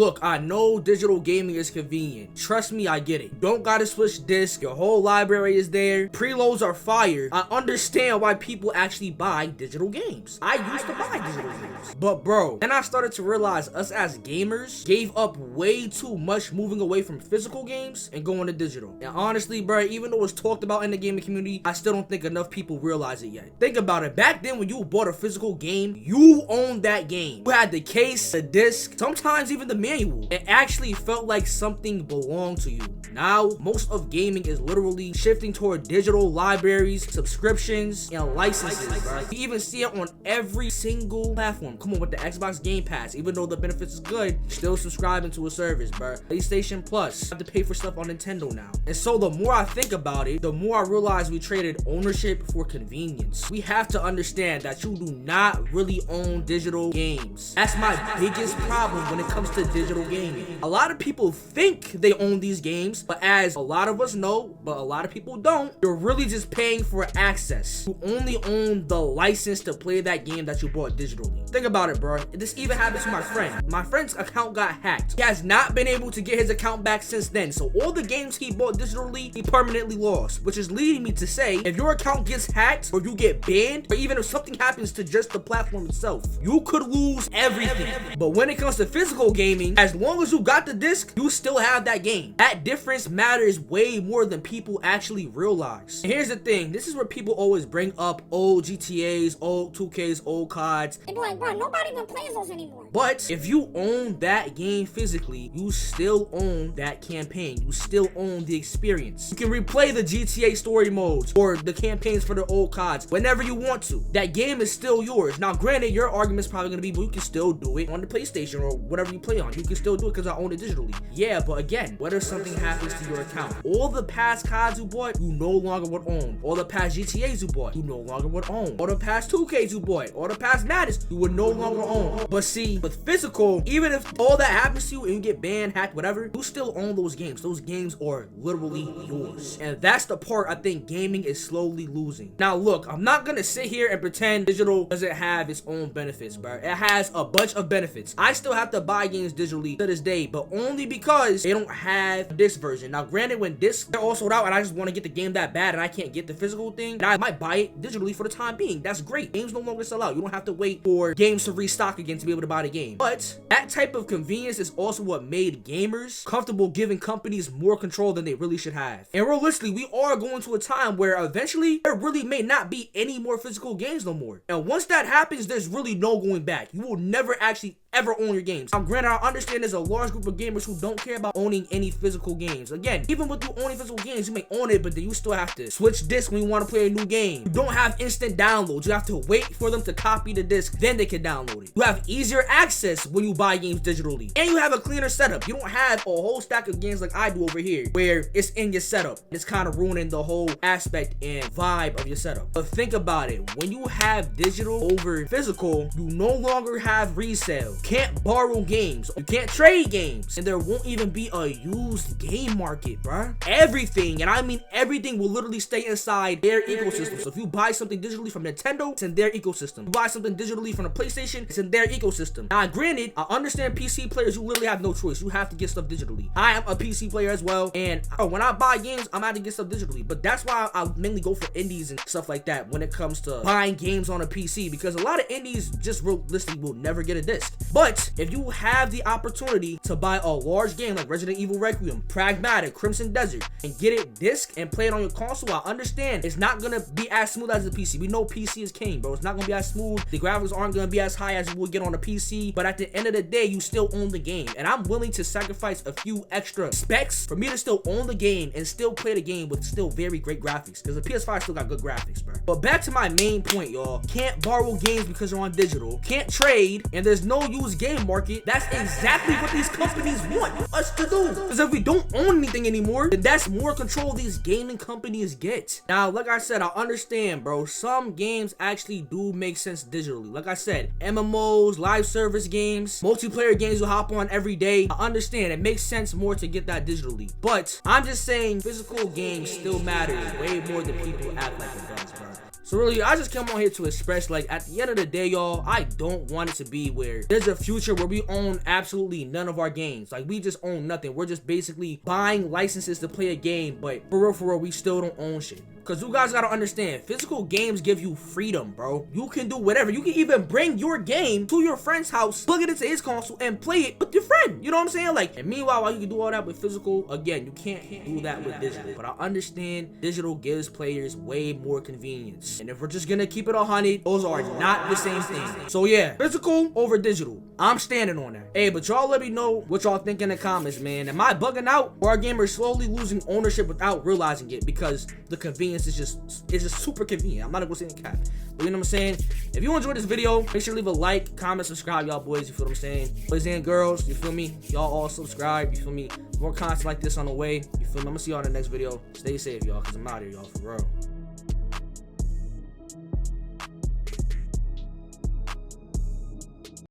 Look, I know digital gaming is convenient. Trust me, I get it. You don't gotta switch discs. Your whole library is there. Preloads are fire. I understand why people actually buy digital games. I used to buy digital games. But bro, then I started to realize us as gamers gave up way too much moving away from physical games and going to digital. And honestly, bro, even though it's talked about in the gaming community, I still don't think enough people realize it yet. Think about it. Back then, when you bought a physical game, you owned that game. You had the case, the disc, sometimes even the manual. It actually felt like something belonged to you. Now, most of gaming is literally shifting toward digital libraries, subscriptions, and licenses, bro. You even see it on every single platform. Come on, with the Xbox Game Pass, even though the benefits is good, still subscribing to a service, bro. PlayStation Plus, you have to pay for stuff on Nintendo now. And so the more I think about it, the more I realize we traded ownership for convenience. We have to understand that you do not really own digital games. That's my biggest problem when it comes to digital gaming. A lot of people think they own these games, but as a lot of us know, but a lot of people don't, you're really just paying for access. You only own the license to play that game that you bought digitally. Think about it, bro. This even happened to my friend. My friend's account got hacked. He has not been able to get his account back since then. So all the games he bought digitally, he permanently lost, which is leading me to say, if your account gets hacked or you get banned, or even if something happens to just the platform itself, you could lose everything. But when it comes to physical gaming, as long as you got the disc, you still have that game. That difference matters way more than people actually realize. And here's the thing, this is where people always bring up old GTAs, old 2Ks, old CODs. And be like, bro, nobody even plays those anymore. But if you own that game physically, you still own that campaign. You still own the experience. You can replay the GTA story modes or the campaigns for the old CODs whenever you want to. That game is still yours. Now, granted, your argument's probably gonna be, but you can still do it on the PlayStation or whatever you play on. You can still do it because I own it digitally. Yeah, but again, what if something happens to your account? All the past CODs you bought, you no longer would own. All the past GTAs you bought, you no longer would own. All the past 2Ks you bought, all the past Madness, you would no longer own. But see, with physical, even if all that happens to you and you get banned, hacked, whatever, you still own those games. Those games are literally yours. And that's the part I think gaming is slowly losing. Now look, I'm not gonna sit here and pretend digital doesn't have its own benefits, bro. It has a bunch of benefits. I still have to buy games digitally to this day, but only because they don't have this version. Now granted, when discs are all sold out and I just want to get the game that bad and I can't get the physical thing, then I might buy it digitally for the time being. That's great. Games no longer sell out. You don't have to wait for games to restock again to be able to buy the game. But that type of convenience is also what made gamers comfortable giving companies more control than they really should have. And realistically, we are going to a time where eventually there really may not be any more physical games no more. And once that happens, there's really no going back. You will never actually ever own your games. Now granted, I understand there's a large group of gamers who don't care about owning any physical games. Again, even with you owning physical games, you may own it, but then you still have to switch discs when you want to play a new game. You don't have instant downloads. You have to wait for them to copy the disc, then they can download it. You have easier access when you buy games digitally, and you have a cleaner setup. You don't have a whole stack of games like I do over here, where it's in your setup. It's kind of ruining the whole aspect and vibe of your setup. But think about it, when you have digital over physical, you no longer have resale. Can't borrow games, you can't trade games, and there won't even be a used game market, bruh. Everything, and I mean everything, will literally stay inside their ecosystem. So if you buy something digitally from Nintendo, it's in their ecosystem. You buy something digitally from the PlayStation, it's in their ecosystem. Now granted, I understand PC players, you literally have no choice. You have to get stuff digitally. I am a PC player as well, and when I buy games, I'm out to get stuff digitally. But that's why I mainly go for indies and stuff like that when it comes to buying games on a PC, because a lot of indies just realistically will never get a disc. But if you have the opportunity to buy a large game like Resident Evil Requiem, Pragmatic, Crimson Desert, and get it disc and play it on your console, I understand it's not gonna be as smooth as the PC. We know PC is king, bro. It's not gonna be as smooth. The graphics aren't gonna be as high as you will get on a PC, but at the end of the day, you still own the game. And I'm willing to sacrifice a few extra specs for me to still own the game and still play the game with still very great graphics, because the PS5 still got good graphics, bro. But back to my main point, y'all. Can't borrow games because they're on digital. Can't trade, and there's no used game market. That's exactly what these companies want us to do. Because if we don't own anything anymore, then that's more control these gaming companies get. Now, like I said, I understand, bro. Some games actually do make sense digitally. Like I said, MMOs, live service games, multiplayer games you hop on every day. I understand it makes sense more to get that digitally. But I'm just saying physical games still matter way more than people act like it does, bro. So really, I just come on here to express, like, at the end of the day, y'all, I don't want it to be where there's a future where we own absolutely none of our games. Like, we just own nothing. We're just basically buying licenses to play a game, but for real, we still don't own shit. Because you guys gotta understand, physical games give you freedom, bro. You can do whatever. You can even bring your game to your friend's house, plug it into his console, and play it with your friend. You know what I'm saying? Like, and meanwhile, while you can do all that with physical, again, you can't do that with digital. But I understand digital gives players way more convenience. And if we're just gonna keep it 100, those are not the same thing. So yeah, physical over digital. I'm standing on that. Hey, but y'all let me know what y'all think in the comments, man. Am I bugging out, or are gamers slowly losing ownership without realizing it because the convenience is just super convenient? I'm not gonna say in cap, but you know what I'm saying? If you enjoyed this video, make sure to leave a like, comment, subscribe, y'all boys. You feel what I'm saying? Boys and girls, you feel me? Y'all all subscribe. You feel me? More content like this on the way. You feel me? I'm gonna see y'all in the next video. Stay safe, y'all, because I'm out here, y'all, for real.